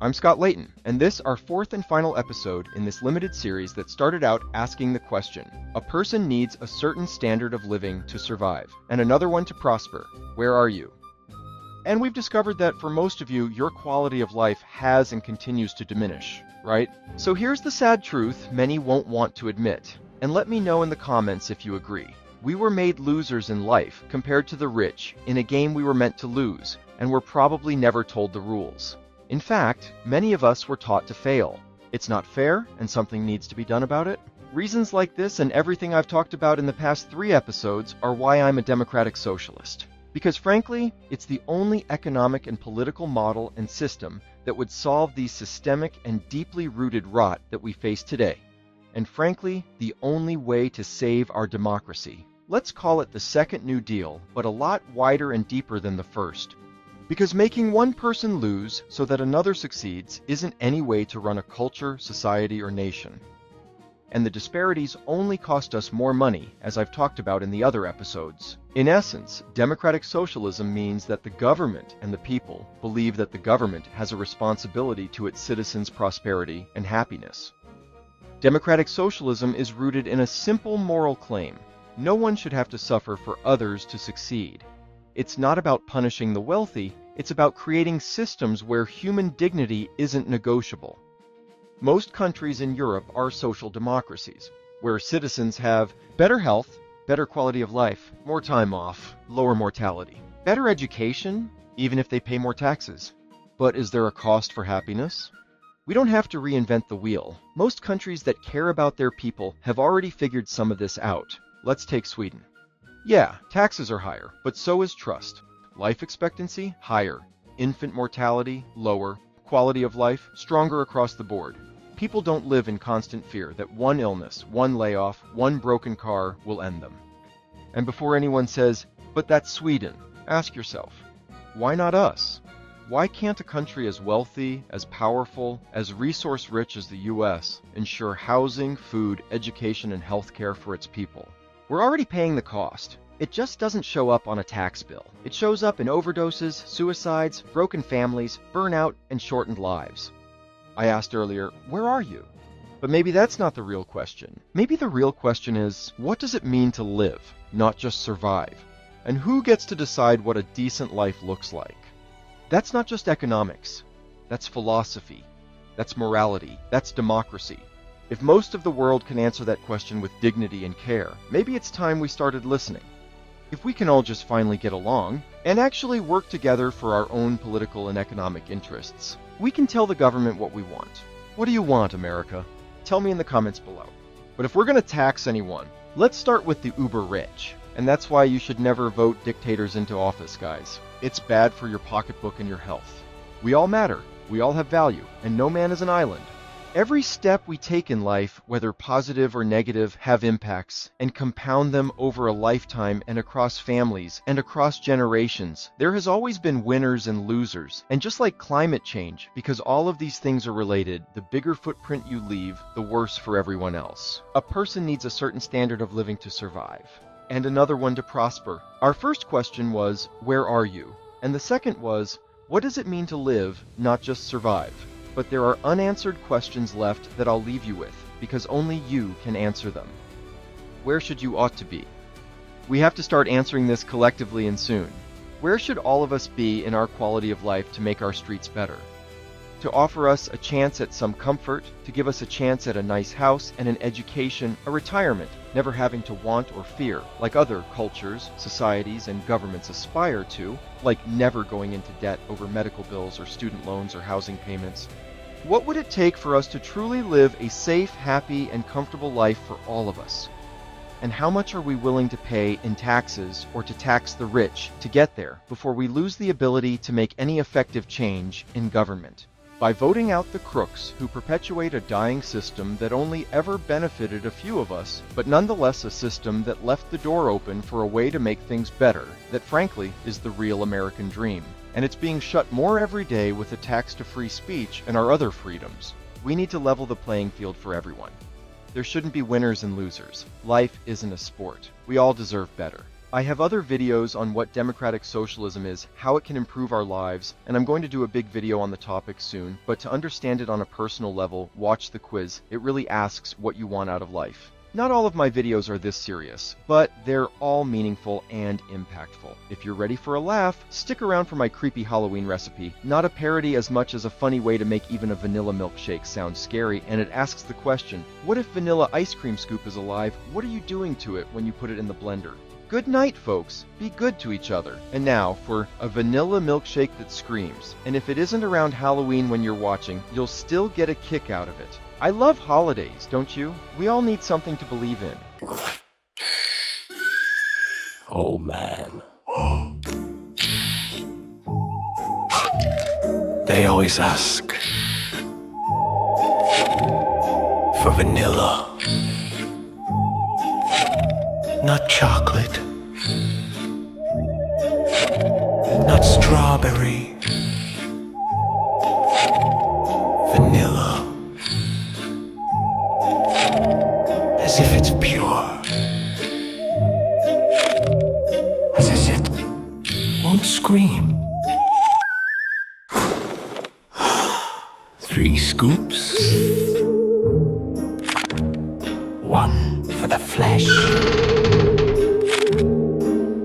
I'm Scott Layton, and this our fourth and final episode in this limited series that started out asking the question, a person needs a certain standard of living to survive, and another one to prosper. Where are you? And we've discovered that for most of you, your quality of life has and continues to diminish, right? So here's the sad truth many won't want to admit, and let me know in the comments if you agree. We were made losers in life compared to the rich in a game we were meant to lose, and were probably never told the rules. In fact, many of us were taught to fail. It's not fair, and something needs to be done about it. Reasons like this and everything I've talked about in the past 3 episodes are why I'm a Democratic Socialist. Because frankly, it's the only economic and political model and system that would solve the systemic and deeply rooted rot that we face today. And frankly, the only way to save our democracy. Let's call it the second New Deal, but a lot wider and deeper than the first. Because making one person lose so that another succeeds isn't any way to run a culture, society, or nation. And the disparities only cost us more money, as I've talked about in the other episodes. In essence, democratic socialism means that the government and the people believe that the government has a responsibility to its citizens' prosperity and happiness. Democratic socialism is rooted in a simple moral claim. No one should have to suffer for others to succeed. It's not about punishing the wealthy, it's about creating systems where human dignity isn't negotiable. Most countries in Europe are social democracies, where citizens have better health, better quality of life, more time off, lower mortality, better education, even if they pay more taxes. But is there a cost for happiness? We don't have to reinvent the wheel. Most countries that care about their people have already figured some of this out. Let's take Sweden. Yeah, taxes are higher, but so is trust. Life expectancy, higher. Infant mortality, lower. Quality of life, stronger across the board. People don't live in constant fear that one illness, one layoff, one broken car will end them. And before anyone says, but that's Sweden, ask yourself, why not us? Why can't a country as wealthy, as powerful, as resource-rich as the US ensure housing, food, education, and healthcare for its people? We're already paying the cost. It just doesn't show up on a tax bill. It shows up in overdoses, suicides, broken families, burnout, and shortened lives. I asked earlier, where are you? But maybe that's not the real question. Maybe the real question is, what does it mean to live, not just survive? And who gets to decide what a decent life looks like? That's not just economics. That's philosophy. That's morality. That's democracy. If most of the world can answer that question with dignity and care, maybe it's time we started listening. If we can all just finally get along and actually work together for our own political and economic interests, we can tell the government what we want. What do you want, America? Tell me in the comments below. But if we're going to tax anyone, let's start with the uber rich. And that's why you should never vote dictators into office, guys. It's bad for your pocketbook and your health. We all matter, we all have value, and no man is an island. Every step we take in life, whether positive or negative, have impacts, and compound them over a lifetime and across families and across generations. There has always been winners and losers, and just like climate change, because all of these things are related, the bigger footprint you leave, the worse for everyone else. A person needs a certain standard of living to survive, and another one to prosper. Our first question was, where are you? And the second was, what does it mean to live, not just survive? But there are unanswered questions left that I'll leave you with, because only you can answer them. Where should you ought to be? We have to start answering this collectively and soon. Where should all of us be in our quality of life to make our streets better? To offer us a chance at some comfort, to give us a chance at a nice house and an education, a retirement, never having to want or fear, like other cultures, societies, and governments aspire to, like never going into debt over medical bills or student loans or housing payments. What would it take for us to truly live a safe, happy, and comfortable life for all of us? And how much are we willing to pay in taxes or to tax the rich to get there before we lose the ability to make any effective change in government? By voting out the crooks who perpetuate a dying system that only ever benefited a few of us, but nonetheless a system that left the door open for a way to make things better, that frankly is the real American dream. And it's being shut more every day with attacks to free speech and our other freedoms. We need to level the playing field for everyone. There shouldn't be winners and losers. Life isn't a sport. We all deserve better. I have other videos on what democratic socialism is, how it can improve our lives, and I'm going to do a big video on the topic soon, but to understand it on a personal level, watch the quiz. It really asks what you want out of life. Not all of my videos are this serious, but they're all meaningful and impactful. If you're ready for a laugh, stick around for my creepy Halloween recipe. Not a parody as much as a funny way to make even a vanilla milkshake sound scary, and it asks the question, what if vanilla ice cream scoop is alive? What are you doing to it when you put it in the blender? Good night, folks. Be good to each other. And now for a vanilla milkshake that screams. And if it isn't around Halloween when you're watching, you'll still get a kick out of it. I love holidays, don't you? We all need something to believe in. Oh man. They always ask for vanilla, not chocolate, not strawberry, vanilla. As if it's pure, as if it won't scream. 3 scoops, 1 for the flesh,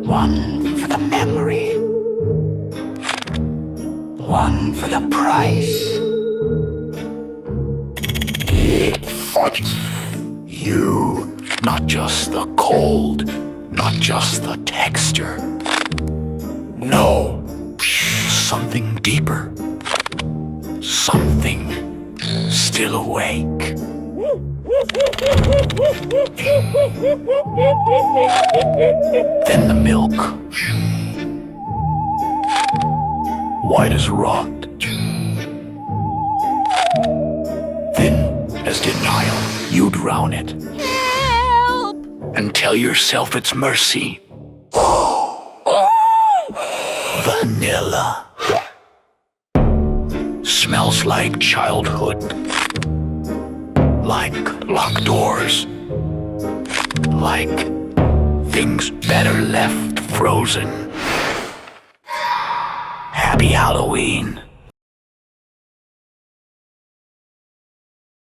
1 for the memory, 1 for the price. Fuck you, not just the cold, not just the texture. No, something deeper, something still awake. Then the milk, white as rock, thin as denial. You drown it. Help! And tell yourself it's mercy. Vanilla. Smells like childhood. Like locked doors. Like things better left frozen. Happy Halloween.